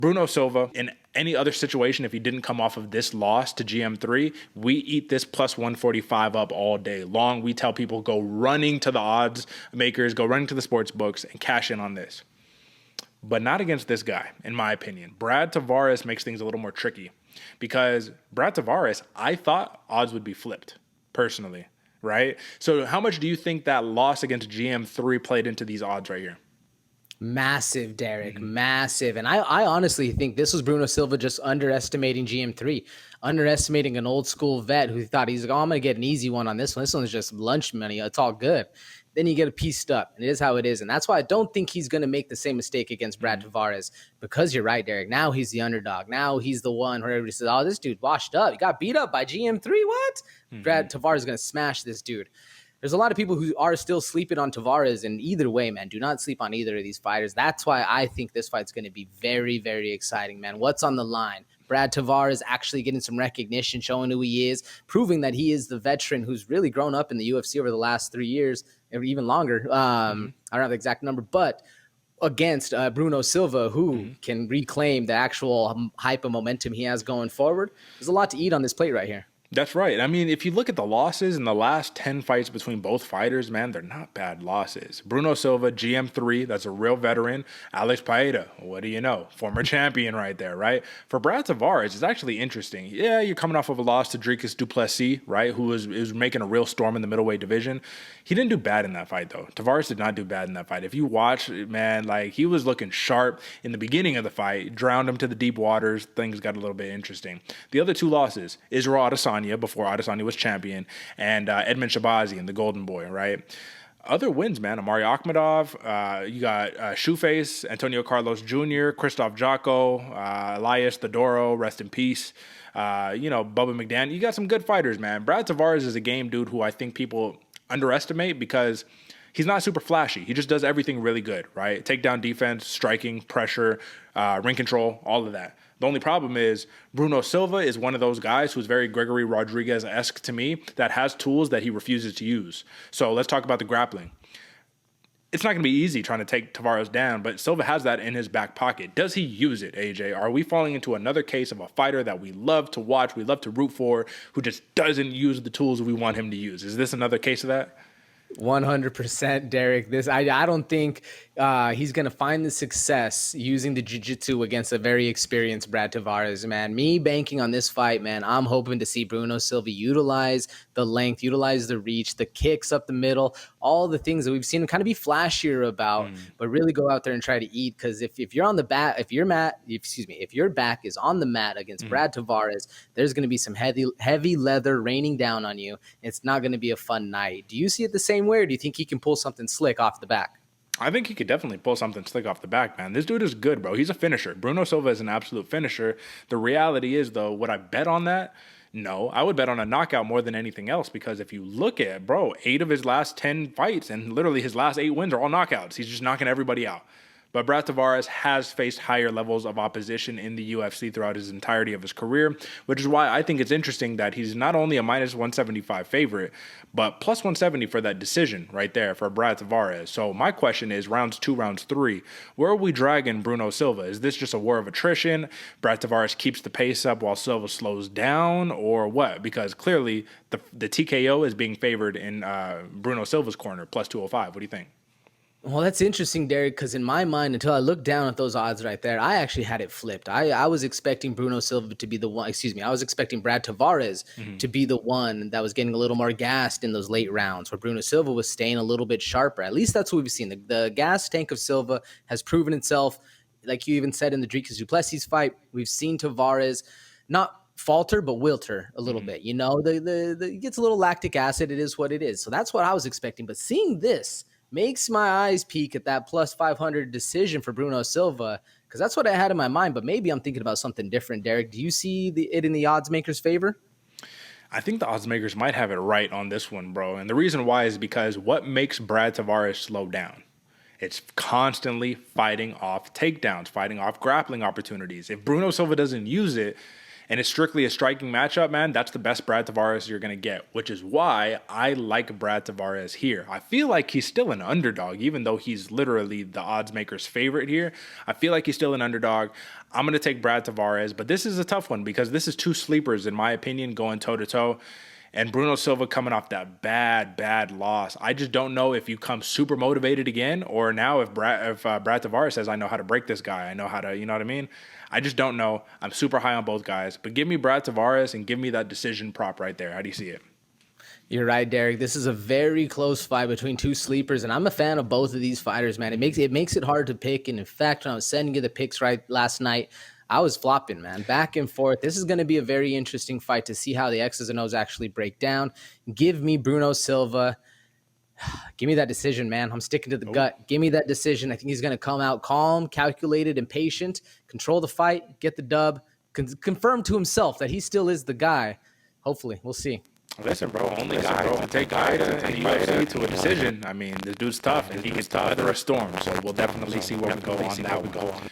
Bruno Silva, in any other situation, if he didn't come off of this loss to GM3, we eat this plus 145 up all day long. We tell people go running to the odds makers, go running to the sports books and cash in on this. But not against this guy, in my opinion. Brad Tavares makes things a little more tricky because Brad Tavares, I thought odds would be flipped, personally, right? So how much do you think that loss against GM3 played into these odds right here? Massive, Derek, massive. And I honestly think this was Bruno Silva just underestimating GM3, underestimating an old school vet who thought he's like, oh, I'm going to get an easy one on this one. This one's just lunch money. It's all good. Then you get a pieced up, and it is how it is. And that's why I don't think he's going to make the same mistake against Brad Tavares, because you're right, Derek. Now he's the underdog. Now he's the one where everybody says, oh, this dude washed up. He got beat up by GM3. What? Brad Tavares is going to smash this dude. There's a lot of people who are still sleeping on Tavares, and either way, man, do not sleep on either of these fighters. That's why I think this fight's going to be very, very exciting, man. What's on the line? Brad Tavares actually getting some recognition, showing who he is, proving that he is the veteran who's really grown up in the UFC over the last 3 years, or even longer. I don't have the exact number, but against Bruno Silva, who can reclaim the actual hype and momentum he has going forward. There's a lot to eat on this plate right here. That's right. I mean, if you look at the losses in the last 10 fights between both fighters, man, they're not bad losses. Bruno Silva, GM3, that's a real veteran. Alex Paeta, what do you know? Former champion right there, right? For Brad Tavares, it's actually interesting. Yeah, you're coming off of a loss to Dricus du Plessis, right, who was making a real storm in the middleweight division. He didn't do bad in that fight, though. Tavares did not do bad in that fight. If you watch, man, like, he was looking sharp in the beginning of the fight, drowned him to the deep waters. Things got a little bit interesting. The other two losses, Israel Adesanya, before Adesanya was champion, and Edmund Shabazian, the Golden Boy, right? Other wins, man. Amari Akhmadov, you got Shoeface, Antonio Carlos Jr., Christoph Jocko, Elias Theodoro, rest in peace. Bubba McDaniel. You got some good fighters, man. Brad Tavares is a game dude who I think people underestimate because he's not super flashy. He just does everything really good, right? Takedown defense, striking, pressure, ring control, all of that. The only problem is Bruno Silva is one of those guys who's very Gregory Rodriguez-esque to me that has tools that he refuses to use. So let's talk about the grappling. It's not going to be easy trying to take Tavares down, but Silva has that in his back pocket. Does he use it, AJ? Are we falling into another case of a fighter that we love to watch, we love to root for, who just doesn't use the tools we want him to use? Is this another case of that? 100%, Derek. I don't think he's going to find the success using the jiu-jitsu against a very experienced Brad Tavares, man. Me banking on this fight, man, I'm hoping to see Bruno Silva utilize the length, utilize the reach, the kicks up the middle, all the things that we've seen him kind of be flashier about, but really go out there and try to eat. Because if you're on the back, if your back is on the mat against Brad Tavares, there's going to be some heavy leather raining down on you. It's not going to be a fun night. Do you see it the same way, or do you think he can pull something slick off the back? I think he could definitely pull something slick off the back, man. This dude is good, bro. He's a finisher. Bruno Silva is an absolute finisher. The reality is, though, would I bet on that? No. I would bet on a knockout more than anything else, because if you look at, 8 of his last 10 fights and literally his last 8 wins are all knockouts. He's just knocking everybody out. But Brad Tavares has faced higher levels of opposition in the UFC throughout his entirety of his career, which is why I think it's interesting that he's not only a minus 175 favorite, but plus 170 for that decision right there for Brad Tavares. So my question is, rounds 2, rounds 3, where are we dragging Bruno Silva? Is this just a war of attrition? Brad Tavares keeps the pace up while Silva slows down, or what? Because clearly the TKO is being favored in Bruno Silva's corner, plus 205. What do you think? Well, that's interesting, Derek, because in my mind, until I looked down at those odds right there, I actually had it flipped. I was expecting Bruno Silva to be the one, I was expecting Brad Tavares to be the one that was getting a little more gassed in those late rounds, where Bruno Silva was staying a little bit sharper. At least that's what we've seen. The gas tank of Silva has proven itself. Like you even said in the Dricus du Plessis fight, we've seen Tavares not falter, but wilter a little bit. You know, the gets a little lactic acid. It is what it is. So that's what I was expecting. But seeing this makes my eyes peak at that plus 500 decision for Bruno Silva, because that's what I had in my mind. But maybe I'm thinking about something different, Derek. Do you see it in the odds makers' favor? I think the odds makers might have it right on this one, bro. And the reason why is because what makes Brad Tavares slow down? It's constantly fighting off takedowns, fighting off grappling opportunities. If Bruno Silva doesn't use it, and it's strictly a striking matchup, man, that's the best Brad Tavares you're going to get, which is why I like Brad Tavares here. I feel like he's still an underdog, even though he's literally the odds maker's favorite here. I feel like he's still an underdog. I'm going to take Brad Tavares, but this is a tough one because this is two sleepers, in my opinion, going toe-to-toe. And Bruno Silva coming off that bad loss. I just don't know if you come super motivated again, or now if Brad Tavares says, I know how to break this guy. I know how to, you know what I mean? I just don't know. I'm super high on both guys. But give me Brad Tavares and give me that decision prop right there. How do you see it? You're right, Derek. This is a very close fight between two sleepers, and I'm a fan of both of these fighters, man. It makes it hard to pick. And in fact, when I was sending you the picks right last night, I was flopping, man, back and forth. This is going to be a very interesting fight to see how the X's and O's actually break down. Give me Bruno Silva. Give me that decision, man. I'm sticking to the gut. Give me that decision. I think he's going to come out calm, calculated, and patient, control the fight, get the dub, confirm to himself that he still is the guy. Hopefully, we'll see. Listen, bro, only guy to take guy to UFC to a decision. I mean, the dude's tough, and he can weather a storm. So we'll definitely see where we go on that one.